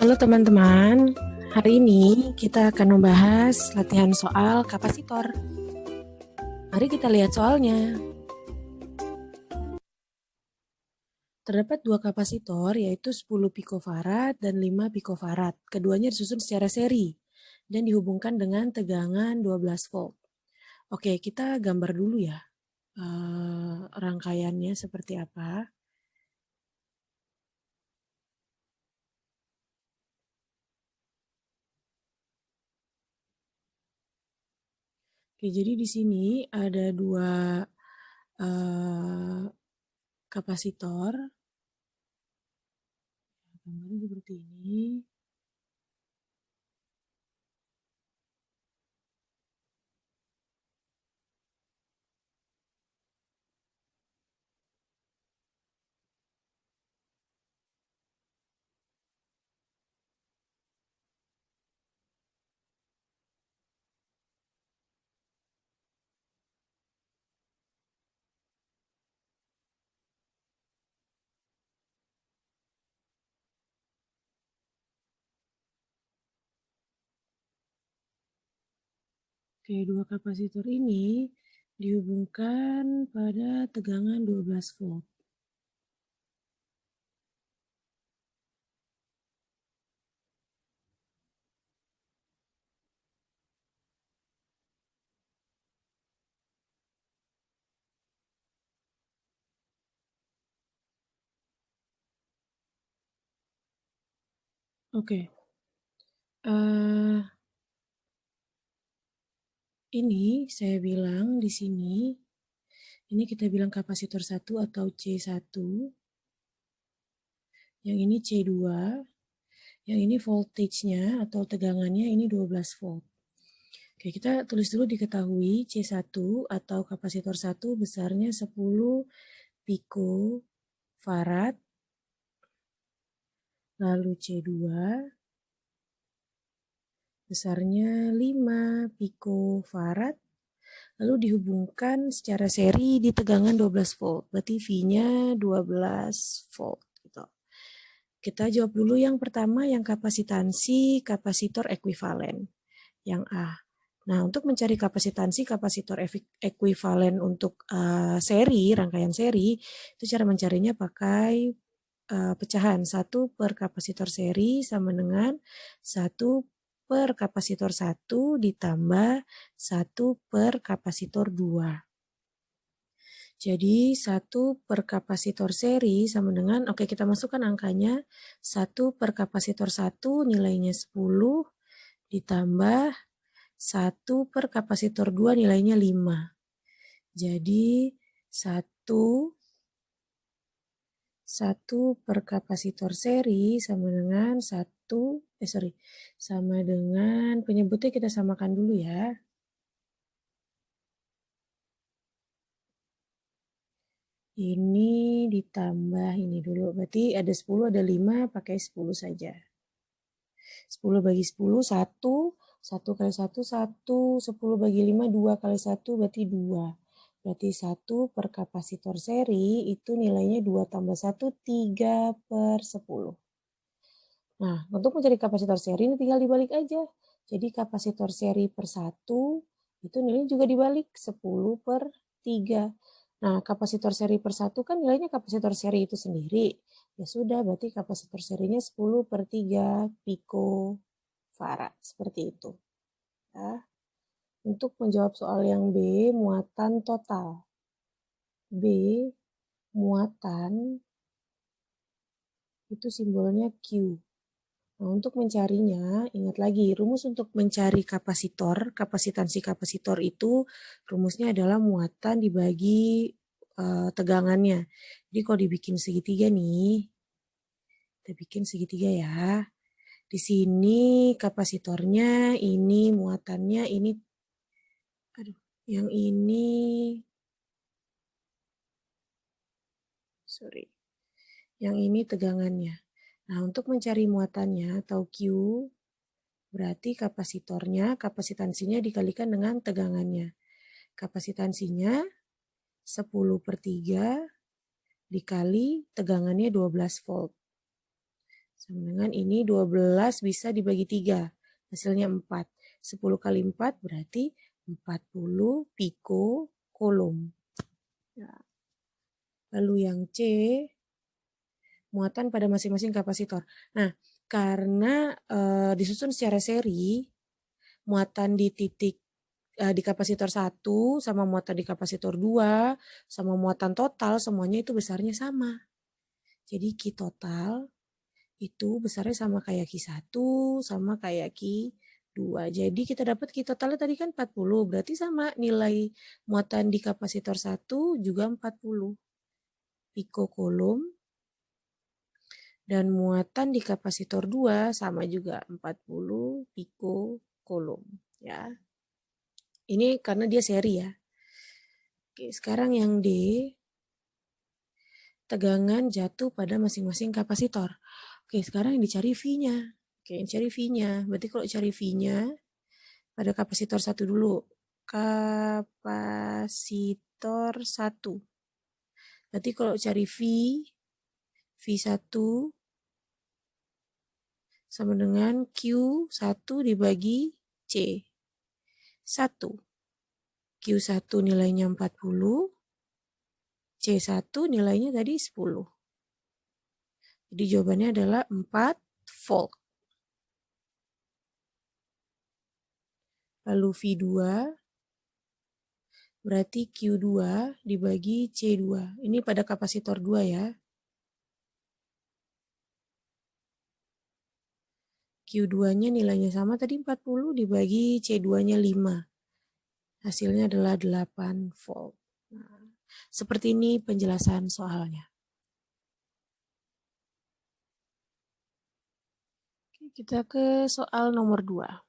Halo teman-teman, hari ini kita akan membahas latihan soal kapasitor. Mari kita lihat soalnya. Terdapat dua kapasitor yaitu 10 pikofarad dan 5 pikofarad. Keduanya disusun secara seri dan dihubungkan dengan tegangan 12 volt. Oke, kita gambar dulu ya rangkaiannya seperti apa. Oke, jadi di sini ada dua kapasitor. Gambarnya seperti ini. Oke, dua kapasitor ini dihubungkan pada tegangan 12 volt. Oke, ini saya bilang di sini, ini kita bilang kapasitor 1 atau C1, yang ini C2, yang ini voltage-nya atau tegangannya ini 12 volt. Oke, kita tulis dulu diketahui C1 atau kapasitor 1 besarnya 10 pikofarad, lalu C2 besarnya 5 pikofarad, lalu dihubungkan secara seri di tegangan 12 volt. Berarti V-nya 12 volt. Gitu. Kita jawab dulu yang pertama, yang kapasitansi kapasitor ekuivalen. Yang A. Nah, untuk mencari kapasitansi kapasitor ekuivalen untuk seri, rangkaian seri, itu cara mencarinya pakai pecahan. 1 per kapasitor seri sama dengan 1 per kapasitor 1 ditambah 1 per kapasitor 2. Jadi 1 per kapasitor seri sama dengan, oke kita masukkan angkanya, 1 per kapasitor 1 nilainya 10 ditambah 1 per kapasitor 2 nilainya 5. Jadi 1 per kapasitor seri sama dengan sama dengan penyebutnya kita samakan dulu ya. Ini ditambah ini dulu, berarti ada 10, ada 5, pakai 10 saja. 10 bagi 10, 1, 1 kali 1, 1, 10 bagi 5, 2 kali 1, berarti 2. Berarti 1 per kapasitor seri itu nilainya 2 tambah 1, 3 per 10. Nah, untuk mencari kapasitor seri ini tinggal dibalik aja. Jadi kapasitor seri per 1 itu nilainya juga dibalik 10 per 3. Nah, kapasitor seri per 1 kan nilainya kapasitor seri itu sendiri. Ya sudah, berarti kapasitor serinya 10 per 3 pikofarad. Seperti itu. Ya. Untuk menjawab soal yang B, muatan total. B, muatan itu simbolnya Q. Nah, untuk mencarinya, ingat lagi, rumus untuk mencari kapasitor, kapasitansi kapasitor itu rumusnya adalah muatan dibagi tegangannya. Jadi kalau dibikin segitiga nih, kita bikin segitiga ya. Di sini kapasitornya, ini muatannya, ini, yang ini, yang ini tegangannya. Nah, untuk mencari muatannya atau Q, berarti kapasitornya, kapasitansinya dikalikan dengan tegangannya. Kapasitansinya 10 per 3 dikali tegangannya 12 volt. Sama dengan ini 12 bisa dibagi 3. Hasilnya 4. 10 kali 4 berarti 40 pikokulom. Ya. Lalu yang C, muatan pada masing-masing kapasitor. Nah, karena disusun secara seri, muatan di titik di kapasitor 1 sama muatan di kapasitor 2 sama muatan total semuanya itu besarnya sama. Jadi Q total itu besarnya sama kayak Q1 sama kayak Q2. Jadi kita dapat Q totalnya tadi kan 40, berarti sama nilai muatan di kapasitor 1 juga 40 pikokulom dan muatan di kapasitor 2 sama juga 40 pikokulom ya. Ini karena dia seri ya. Oke, sekarang yang D, tegangan jatuh pada masing-masing kapasitor. Oke, sekarang yang dicari V-nya. Oke, yang cari V-nya. Berarti kalau cari V-nya, pada kapasitor 1 dulu. Kapasitor 1. Berarti kalau cari V, V1 sama dengan Q1 dibagi C. 1. Q1 nilainya 40, C1 nilainya tadi 10. Jadi jawabannya adalah 4 volt. Lalu V2 berarti Q2 dibagi C2. Ini pada kapasitor 2 ya. Q2-nya nilainya sama tadi 40 dibagi C2-nya 5. Hasilnya adalah 8 volt. Nah, seperti ini penjelasan soalnya. Kita ke soal nomor 2.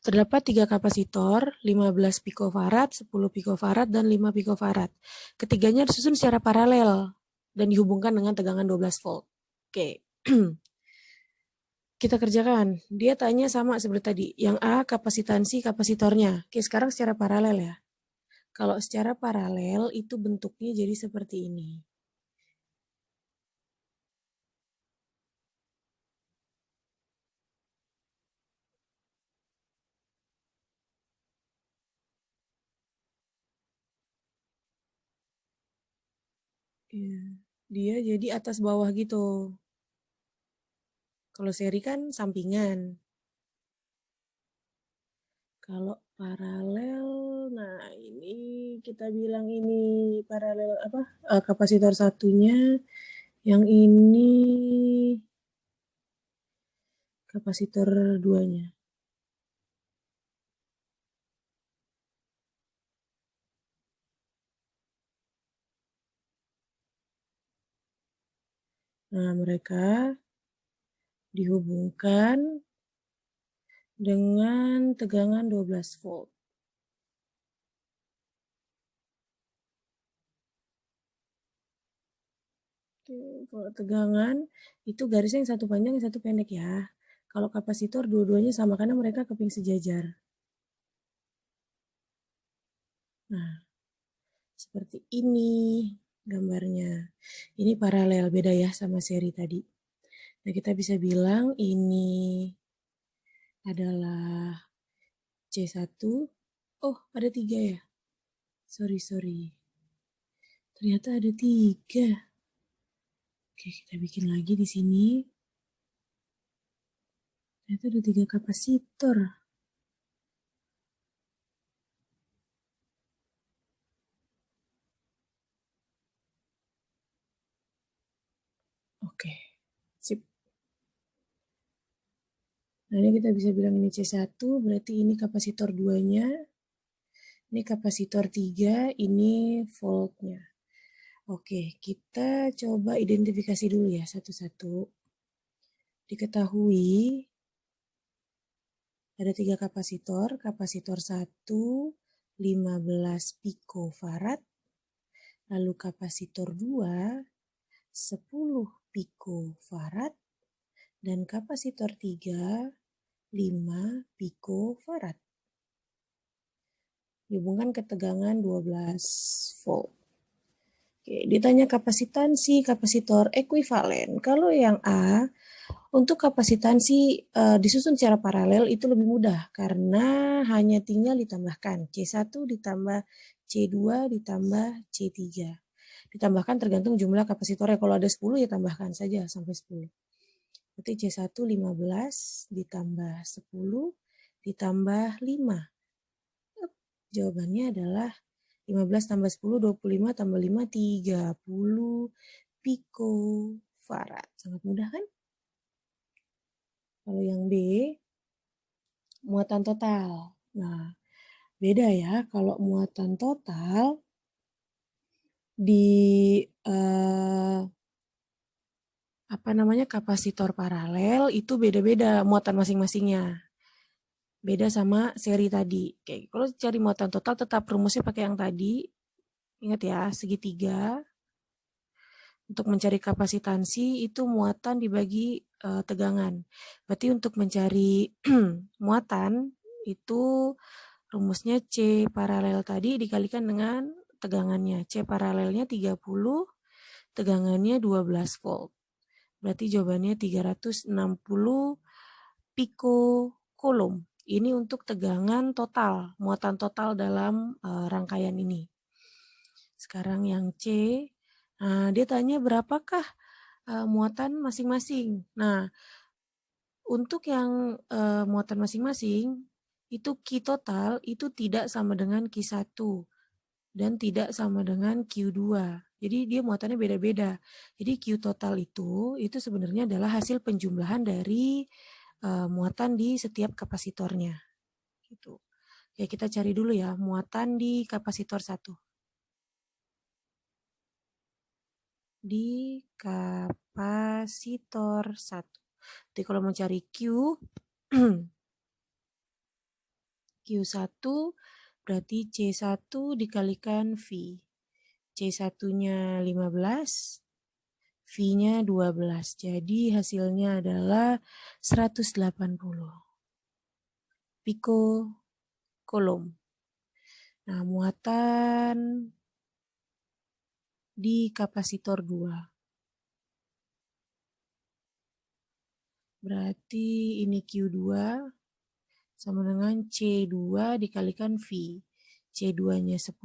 Terdapat 3 kapasitor, 15 pikofarad, 10 pikofarad, dan 5 pikofarad. Ketiganya disusun secara paralel dan dihubungkan dengan tegangan 12 volt. Oke. Kita kerjakan. Dia tanya sama seperti tadi. Yang A kapasitansi kapasitornya. Oke, sekarang secara paralel ya. Kalau secara paralel itu bentuknya jadi seperti ini. Ya, dia jadi atas bawah gitu. Kalau seri kan sampingan. Kalau paralel, nah ini kita bilang ini paralel apa? Kapasitor satunya, yang ini kapasitor duanya. Nah, mereka dihubungkan dengan tegangan 12 volt. Oke, kalau tegangan itu garisnya yang satu panjang, yang satu pendek ya. Kalau kapasitor dua-duanya sama karena mereka keping sejajar. Nah, seperti ini gambarnya. Ini paralel, beda ya sama seri tadi. Nah, kita bisa bilang ini adalah C1. Oh, ada 3 ya? Sorry. Ternyata ada 3. Oke, kita bikin lagi di sini. Ternyata ada 3 kapasitor. Oke, sip. Nah, ini kita bisa bilang ini C1, berarti ini kapasitor 2-nya. Ini kapasitor 3, ini voltnya. Oke, kita coba identifikasi dulu ya satu-satu. Diketahui ada 3 kapasitor. Kapasitor 1, 15 pikofarad. Lalu kapasitor 2, 10 pikofarad. Dan kapasitor 3, 5 pikofarad. dihubungkan ke tegangan 12 volt. Oke, ditanya kapasitansi kapasitor ekuivalen. Kalau yang A, untuk kapasitansi disusun secara paralel itu lebih mudah karena hanya tinggal ditambahkan C1 ditambah C2 ditambah C3. Ditambahkan tergantung jumlah kapasitornya. Kalau ada 10 ya tambahkan saja sampai 10. Berarti C1 15 ditambah 10 ditambah 5. Jawabannya adalah 15 tambah 10, 25 tambah 5, 30 pikofarad. Sangat mudah kan? Kalau yang B, muatan total. Nah, beda ya. Kalau muatan total di kapasitor paralel itu beda-beda muatan masing-masingnya. Beda sama seri tadi. Oke, kalau cari muatan total tetap rumusnya pakai yang tadi. Ingat ya, segitiga. Untuk mencari kapasitansi itu muatan dibagi tegangan. Berarti untuk mencari muatan itu rumusnya C paralel tadi dikalikan dengan tegangannya. C paralelnya 30, tegangannya 12 volt. Berarti jawabannya 360 pikocoulomb. Ini untuk tegangan total, muatan total dalam rangkaian ini. Sekarang yang C, dia tanya berapakah muatan masing-masing. Nah, untuk yang muatan masing-masing, itu Q total itu tidak sama dengan Q1 dan tidak sama dengan Q2. Jadi dia muatannya beda-beda. Jadi Q total itu sebenarnya adalah hasil penjumlahan dari muatan di setiap kapasitornya. Gitu. Ya kita cari dulu ya muatan di kapasitor 1. Di kapasitor 1. Jadi kalau mau cari Q, Q1 berarti C1 dikalikan V. C1-nya 15, V-nya 12. Jadi hasilnya adalah 180 pikocoulomb. Nah, muatan di kapasitor 2. Berarti ini Q2 sama dengan C2 dikalikan V. C2-nya 10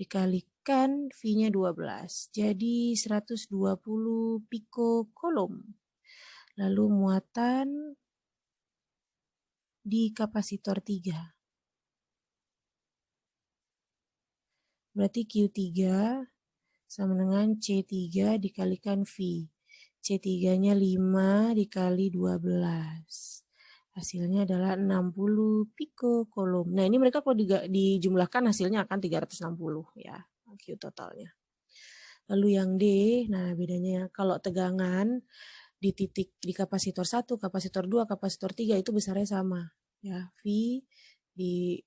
dikalikan V-nya 12. Jadi 120 pikocoulomb. Lalu muatan di kapasitor 3. Berarti Q3 sama dengan C3 dikalikan V. C3-nya 5 dikali 12. Hasilnya adalah 60 pikocoulomb. Nah, ini mereka kalau dijumlahkan hasilnya akan 360 ya, Q totalnya. Lalu yang D, nah bedanya kalau tegangan di titik di kapasitor 1, kapasitor 2, kapasitor 3 itu besarnya sama ya. V di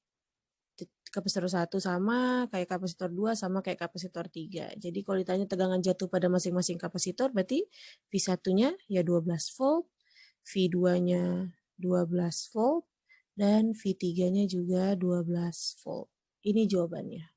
kapasitor 1 sama kayak kapasitor 2 sama kayak kapasitor 3. Jadi kalau ditanya tegangan jatuh pada masing-masing kapasitor berarti V1-nya ya 12 volt, V2-nya 12 volt, dan V3-nya juga 12 volt. Ini jawabannya.